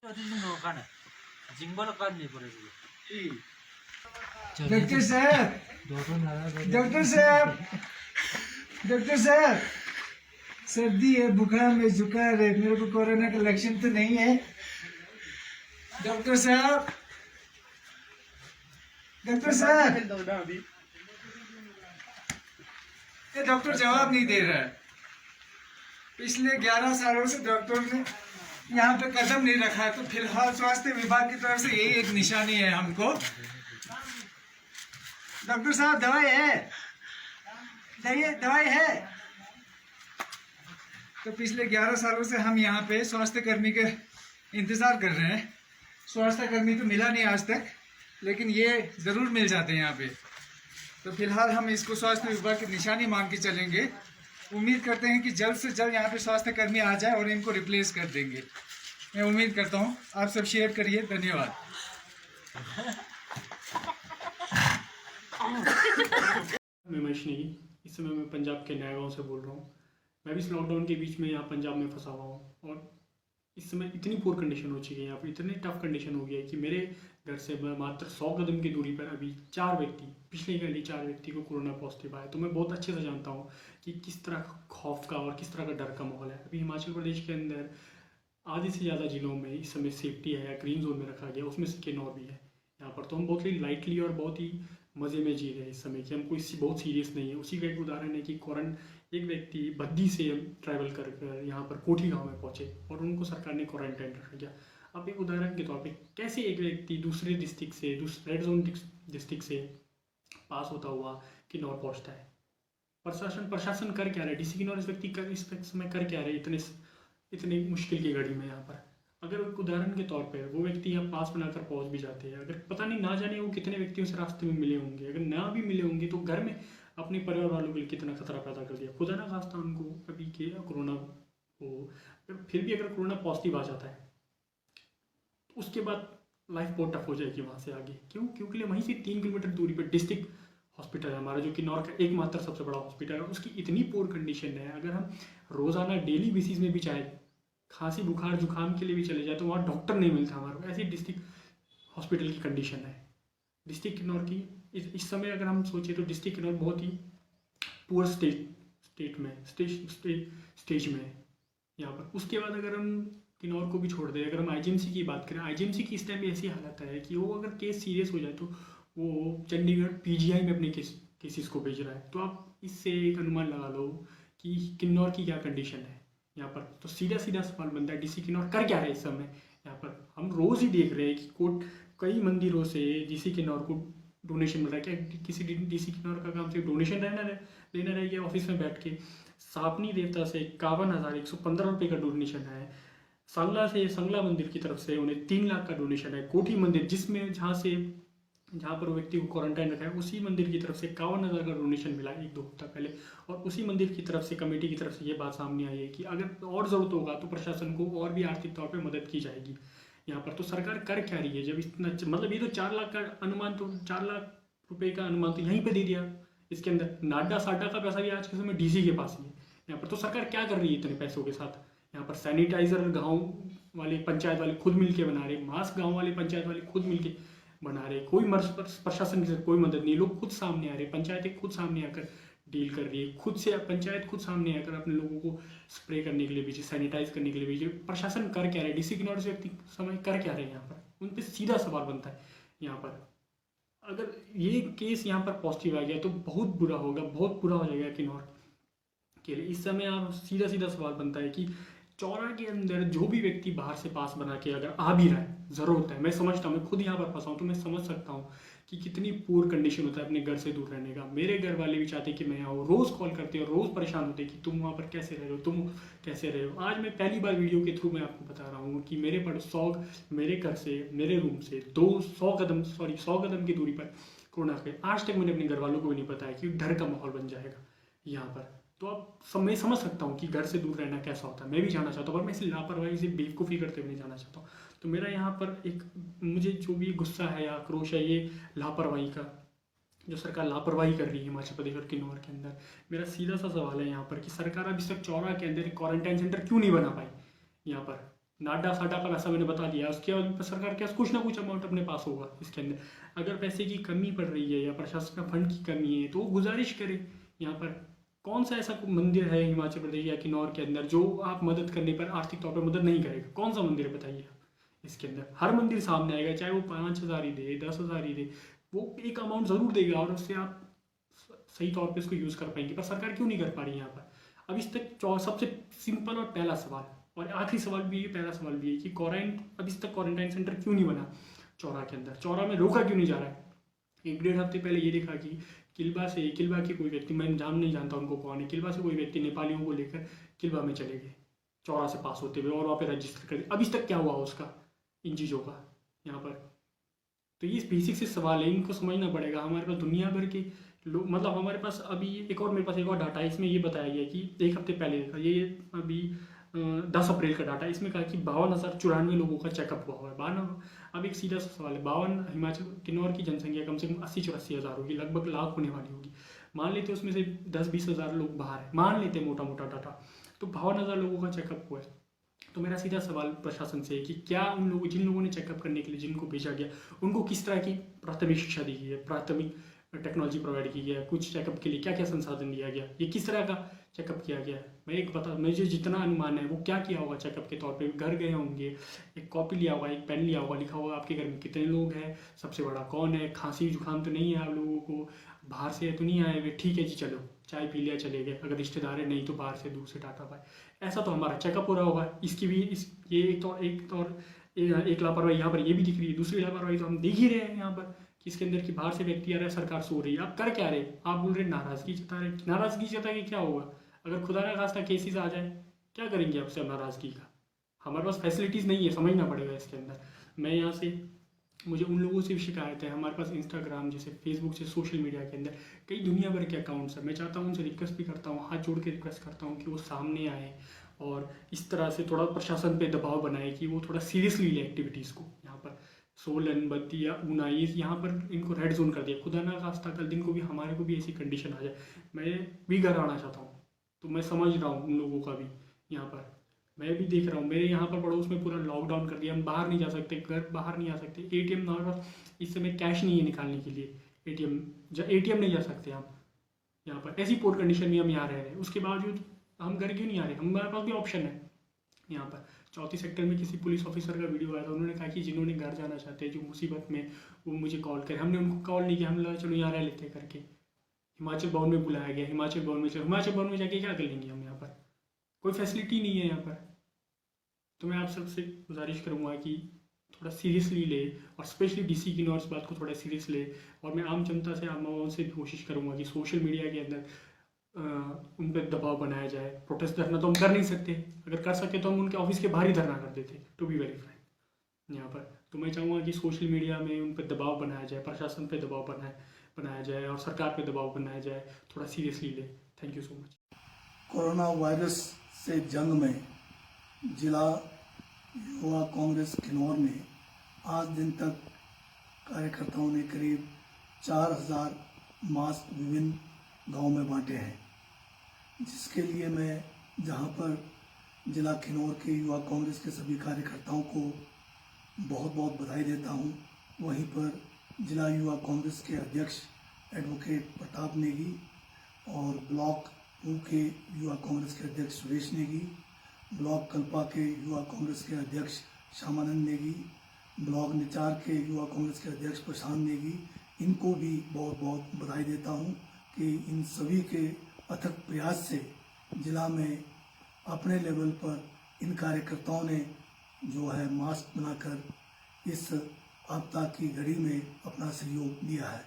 어디 있는 거 가네. 징벌 갔네 버리고. Doctor साहब doctor साहब doctor साहब सर्दी है, बुखार में जुकाम है, मेरे को कोरोना का लक्षण तो नहीं है। डॉक्टर साहब डॉक्टर साहब ये डॉक्टर जवाब नहीं दे रहा है। पिछले 11 सालों से डॉक्टर ने यहाँ पे कदम नहीं रखा है, तो फिलहाल स्वास्थ्य विभाग की तरफ से यही एक निशानी है हमको। डॉक्टर साहब दवाई है, दवाई है। तो पिछले 11 सालों से हम यहाँ पे स्वास्थ्य कर्मी के इंतजार कर रहे हैं। स्वास्थ्य कर्मी तो मिला नहीं आज तक, लेकिन ये जरूर मिल जाते हैं यहाँ पे। तो फिलहाल हम इसको स्वास्थ्य विभाग की निशानी मांग के चलेंगे। उम्मीद करते हैं कि जल्द से जल्द यहाँ पे स्वास्थ्य कर्मी आ जाए और इनको रिप्लेस कर देंगे। मैं उम्मीद करता हूँ, आप सब शेयर करिए। धन्यवाद। मैं महेश नेगी, इस समय मैं पंजाब के नया गाँव से बोल रहा हूँ। मैं भी इस लॉकडाउन के बीच में यहाँ पंजाब में फंसा हुआ हूँ और इस समय इतनी पुअर कंडीशन हो चुकी है, यहाँ पर इतनी टफ कंडीशन हो गई है कि मेरे घर से मात्र 100 कदम की दूरी पर अभी 4 व्यक्ति, पिछले कल ही 4 व्यक्ति को कोरोना पॉजिटिव आया। तो मैं बहुत अच्छे से जानता हूँ कि किस तरह खौफ का और किस तरह का डर का माहौल है। अभी हिमाचल प्रदेश के अंदर आधे से ज़्यादा जिलों में इस समय सेफ्टी है या ग्रीन जोन में रखा गया, उसमें से किन्नौर भी है। यहाँ पर तो हम बहुत ही लाइटली और बहुत ही मज़े में जी रहे हैं इस समय, कि हम कोई बहुत सीरियस नहीं है। उसी का एक उदाहरण है कि एक व्यक्ति बद्दी से ट्रैवल कर यहाँ पर कोठी गाँव में पहुँचे और उनको सरकार ने क्वारंटाइन रखा गया। अब एक उदाहरण के तौर पे कैसे एक व्यक्ति दूसरे डिस्ट्रिक्ट से, दूसरे रेड जोन डिस्ट्रिक्ट से पास होता हुआ किन्नौर पहुँचता है। प्रशासन कर क्या रहा है, डीसी किन्नौर इस व्यक्ति का इस समय कर क्या रहे इतने मुश्किल की घड़ी में। यहाँ पर अगर एक उदाहरण के तौर पर वो व्यक्ति यहाँ पास बनाकर पहुँच भी जाते हैं, अगर पता नहीं ना जाने वो कितने व्यक्तियों से रास्ते में मिले होंगे, अगर ना भी मिले होंगे तो घर में अपने परिवार वालों के लिए कितना खतरा पैदा कर दिया। खुदा ना खास्ता उनको कभी के कोरोना हो, फिर भी अगर कोरोना पॉजिटिव आ जाता है तो उसके बाद लाइफ बहुत टफ हो जाएगी वहाँ से आगे। क्योंकि वहीं से 3 किलोमीटर दूरी पर डिस्ट्रिक्ट हॉस्पिटल है हमारा, जो किन्नौर का एकमात्र सबसे बड़ा हॉस्पिटल है। उसकी इतनी पुअर कंडीशन है, अगर हम रोज़ाना डेली बेसिस में भी चाहे खांसी बुखार जुकाम के लिए भी चले जाए तो वहाँ डॉक्टर नहीं मिलता हमारे। ऐसी डिस्ट्रिक्ट हॉस्पिटल की कंडीशन है डिस्ट्रिक्ट किन्नौर की। इस समय अगर हम सोचें तो डिस्ट्रिक्ट किन्नौर बहुत ही पुअर स्टेज में है यहाँ पर। उसके बाद अगर हम किन्नौर को भी छोड़ दें, अगर हम आईजीएमसी की बात करें, आईजीएमसी की इस टाइम भी ऐसी हालत है कि वो अगर केस सीरियस हो जाए तो वो चंडीगढ़ पीजीआई में अपने केसेस को भेज रहा है। तो आप इससे एक अनुमान लगा लो कि किन्नौर की क्या कंडीशन है यहाँ पर। तो सीधा सवाल बनता है, डीसी किन्नौर कर क्या रहे इस समय यहाँ पर। हम रोज़ ही देख रहे हैं कि कई मंदिरों से डीसी किन्नौर को डोनेशन मिल रहा है। क्या किसी डीसी किन्नौर का काम सिर्फ डोनेशन लेना रह गया ऑफिस में बैठ के? सापनी देवता से 51,115 रुपये का डोनेशन है। संगला मंदिर की तरफ से उन्हें 3 लाख का डोनेशन है। कोठी मंदिर जहाँ पर वो व्यक्ति को क्वारंटाइन रखा है, उसी मंदिर की तरफ से 51,000 का डोनेशन मिला 1-2 हफ्ता पहले। और उसी मंदिर की तरफ से, कमेटी की तरफ से ये बात सामने आई है कि अगर और ज़रूरत होगा तो प्रशासन को और भी आर्थिक तौर पे मदद की जाएगी यहाँ पर। तो सरकार कर क्या रही है जब इतना, मतलब ये तो 4 लाख का अनुमान, तो 4 लाख रुपए का अनुमान तो यहीं पे दे दिया। इसके अंदर नाडा साडा का पैसा भी आज के समय डीसी के पास ही है यहाँ पर। तो सरकार क्या कर रही है इतने पैसों के साथ यहाँ पर? सैनिटाइजर गाँव वाले पंचायत वाले खुद मिल के बना रहे, मास्क गाँव वाले पंचायत वाले खुद मिल के बना रहे, कोई प्रशासन की कोई मदद नहीं। लोग खुद सामने आ रहे, पंचायतें खुद सामने आकर डील कर रही है, पंचायत खुद सामने आकर अपने लोगों को स्प्रे करने के लिए भेजे, सैनिटाइज करने के लिए भेजे। प्रशासन कर क्या रहे, डीसी किन्नौर से व्यक्ति समय कर क्या रहे हैं यहाँ पर? उन पर सीधा सवाल बनता है यहाँ पर। अगर ये केस यहाँ पर पॉजिटिव आ गया तो बहुत बुरा होगा, बहुत बुरा हो जाएगा किन्नौर के लिए। इस समय आप सीधा सवाल बनता है कि चौरा के अंदर जो भी व्यक्ति बाहर से पास बना के अगर आ भी रहा है, ज़रूरत है, मैं समझता हूँ, मैं खुद यहाँ पर फंसा हूँ तो मैं समझ सकता हूँ कि कितनी पुअर कंडीशन होता है अपने घर से दूर रहने का। मेरे घर वाले भी चाहते कि मैं आऊँ, रोज़ कॉल करते हो, रोज़ परेशान होते कि तुम वहाँ पर कैसे रह रहे हो। आज मैं पहली बार वीडियो के थ्रू मैं आपको बता रहा हूँ कि मेरे घर से, मेरे रूम से 100 कदम की दूरी पर कोरोना के। आज तक मैंने अपने घर वालों को भी नहीं बताया कि डर का माहौल बन जाएगा यहाँ पर। तो अब मैं समझ सकता हूँ कि घर से दूर रहना कैसा होता है, मैं भी जाना चाहता हूँ, पर मैं इसे लापरवाही से बेवकूफ़ी करते हुए नहीं जाना चाहता हूँ। तो मेरा यहाँ पर मुझे जो भी गुस्सा है या आक्रोश है, ये लापरवाही का, जो सरकार लापरवाही कर रही है हिमाचल प्रदेश और किन्नौर के अंदर। मेरा सीधा सा सवाल है यहाँ पर कि सरकार अभी तक चौरा के अंदर एक क्वारंटाइन सेंटर क्यों नहीं बना पाई यहाँ पर? नाडा साडा का पैसा मैंने बता दिया, उसके बाद सरकार के पास कुछ ना कुछ अमाउंट अपने पास होगा इसके अंदर। अगर पैसे की कमी पड़ रही है या प्रशासन का फंड की कमी है तो वो गुजारिश करे। यहाँ पर कौन सा ऐसा मंदिर है हिमाचल प्रदेश या किन्नौर के अंदर जो आप मदद करने पर आर्थिक तौर पर मदद नहीं करेगा? कौन सा मंदिर है बताइए आप? इसके अंदर हर मंदिर सामने आएगा, चाहे वो 5,000 ही दे, 10,000 ही दे, वो एक अमाउंट ज़रूर देगा और उससे आप सही तौर पे उसको यूज़ कर पाएंगे। पर सरकार क्यों नहीं कर पा रही है यहाँ पर? अब इस तक सबसे सिंपल और पहला सवाल और आखिरी सवाल भी है, पहला सवाल भी है कि अभी तक क्वारंटाइन सेंटर क्यों नहीं बना चौरा के अंदर? चौरा में रोका क्यों नहीं जा रहा है? 1-1.5 हफ्ते पहले ये देखा कि किलबा के कोई व्यक्ति, मैं नहीं जानता उनको कौन है, किलबा से कोई व्यक्ति नेपालियों को लेकर किलबा में चले गए चौरा से पास होते हुए और वहाँ पे रजिस्टर कर दिया। अब इस तक क्या हुआ उसका, इन चीज़ों का यहाँ पर? तो ये बेसिक से सवाल है, इनको समझना पड़ेगा। हमारे पास दुनिया भर के लोग, मतलब हमारे पास अभी मेरे पास एक और डाटा है, इसमें ये बताया गया कि 1 हफ्ते पहले देखा, ये अभी 10 अप्रैल का डाटा, इसमें कहा कि 52,094 लोगों का चेकअप हुआ है। 52। अब एक सीधा सा सवाल है, 52 हिमाचल किन्नौर की जनसंख्या कम से कम 80-84 हज़ार होगी, लगभग लाख होने वाली होगी। मान लेते उसमें से 10-20 हज़ार लोग बाहर है, मान लेते मोटा मोटा डाटा, तो 52,000 लोगों का चेकअप हुआ है। तो मेरा सीधा सवाल प्रशासन से है कि क्या उन लोगों, जिन लोगों ने चेकअप करने के लिए जिनको भेजा गया, उनको किस तरह की प्राथमिक शिक्षा दी गई है, प्राथमिक टेक्नोलॉजी प्रोवाइड की गया है, कुछ चेकअप के लिए क्या क्या संसाधन दिया गया, ये किस तरह का चेकअप किया गया है? मुझे जितना अनुमान है वो क्या किया होगा चेकअप के तौर पे? घर गए होंगे, एक कॉपी लिया होगा, एक पेन लिया होगा, लिखा होगा आपके घर में कितने लोग हैं, सबसे बड़ा कौन है, खांसी जुकाम तो नहीं है आप लोगों को, बाहर से तो नहीं आए हुए, ठीक है जी चलो चाय पी लिया चले गए, अगर रिश्तेदार है नहीं तो बाहर से दूर से टाटा पाए, ऐसा तो हमारा चेकअप हो रहा होगा। इसकी भी ये एक लापरवाही यहाँ पर ये भी दिख रही है। दूसरी लापरवाही तो हम देख ही रहे हैं यहाँ पर कि इसके अंदर कि बाहर से व्यक्ति आ रहा है, सरकार सो रही है। आप कर क्या रहे? आप बोल रहे नाराजगी जता रहे, नाराजगी जता के क्या होगा? अगर खुदा ना खास्ता केसेस आ जाए, क्या करेंगे आपसे नाराजगी का? हमारे पास फैसिलिटीज़ नहीं है, समझना पड़ेगा इसके अंदर। मैं यहाँ से, मुझे उन लोगों से भी शिकायत है, हमारे पास इंस्टाग्राम जैसे फेसबुक से सोशल मीडिया के अंदर कई दुनिया भर के अकाउंट्स हैं। मैं चाहता हूँ उनसे रिक्वेस्ट भी करता हूँ, हाथ जोड़ के रिक्वेस्ट करता हूँ कि वो सामने आए और इस तरह से थोड़ा प्रशासन पे दबाव बनाए कि वो थोड़ा सीरियसली ले एक्टिविटीज़ को। यहाँ पर सोलन, बत्तिया, ऊना, ये यहाँ पर इनको रेड जोन कर दिया। खुदा ना खास्ता कल दिन को भी हमारे को भी ऐसी कंडीशन आ जाए, मैं भी घर आना चाहता हूँ। तो मैं समझ रहा हूँ उन लोगों का भी, यहाँ पर मैं भी देख रहा हूँ। मेरे यहाँ पर पड़ोस में पूरा लॉकडाउन कर दिया, हम बाहर नहीं जा सकते, घर बाहर नहीं आ सकते। ATM हमारे पास इस समय कैश नहीं है निकालने के लिए, ATM नहीं जा सकते हम यहाँ पर। ऐसी पोर कंडीशन में हम यहाँ रह रहे हैं, उसके बावजूद हम घर क्यों नहीं आ रहे? हमारे पास भी ऑप्शन है यहाँ पर। 34 सेक्टर में किसी पुलिस ऑफिसर का वीडियो आया था, उन्होंने कहा कि जिन्होंने घर जाना चाहते हैं, जो मुसीबत में, वो मुझे कॉल करें। हमने उनको कॉल नहीं किया, हम लगा चलो यहाँ रह लेते करके। हिमाचल भवन में बुलाया गया, हिमाचल भवन में जाके क्या कर लेंगे हम? यहाँ पर कोई फैसिलिटी नहीं है यहाँ पर। तो मैं आप सबसे गुजारिश करूँगा कि थोड़ा सीरियसली ले, और स्पेशली DC किन्नौर इस बात को थोड़ा सीरियस ले। और मैं आम जनता से, आम आवाम से भी कोशिश करूँगा कि सोशल मीडिया के अंदर उन पर दबाव बनाया जाए। प्रोटेस्ट धरना तो हम कर नहीं सकते, अगर कर सके तो हम उनके ऑफिस के बाहर ही धरना कर देते, टू बी वेरी फ्रैंक यहाँ पर। तो मैं चाहूँगा कि सोशल मीडिया में उन पर दबाव बनाया जाए, प्रशासन पे दबाव बनाया जाए और सरकार पे दबाव बनाया जाए, थोड़ा सीरियसली ले। Thank you so much. Corona virus से जंग में जिला युवा कांग्रेस किन्नौर ने आज दिन तक कार्यकर्ताओं ने करीब 4,000 मास्क विभिन्न गांव में बांटे हैं, जिसके लिए मैं जहां पर जिला किन्नौर के युवा कांग्रेस के सभी कार्यकर्ताओं को बहुत बहुत बधाई देता हूं। वहीं पर जिला युवा कांग्रेस के अध्यक्ष एडवोकेट प्रताप नेगी और ब्लॉक 2 के युवा कांग्रेस के अध्यक्ष सुरेश नेगी, ब्लॉक कल्पा के युवा कांग्रेस के अध्यक्ष श्यामानंद नेगी, ब्लॉक निचार के युवा कांग्रेस के अध्यक्ष प्रशांत नेगी, इनको भी बहुत बहुत बधाई देता हूं कि इन सभी के अथक प्रयास से जिला में अपने लेवल पर इन कार्यकर्ताओं ने जो है मास्क बनाकर इस आपदा की घड़ी में अपना सहयोग दिया है।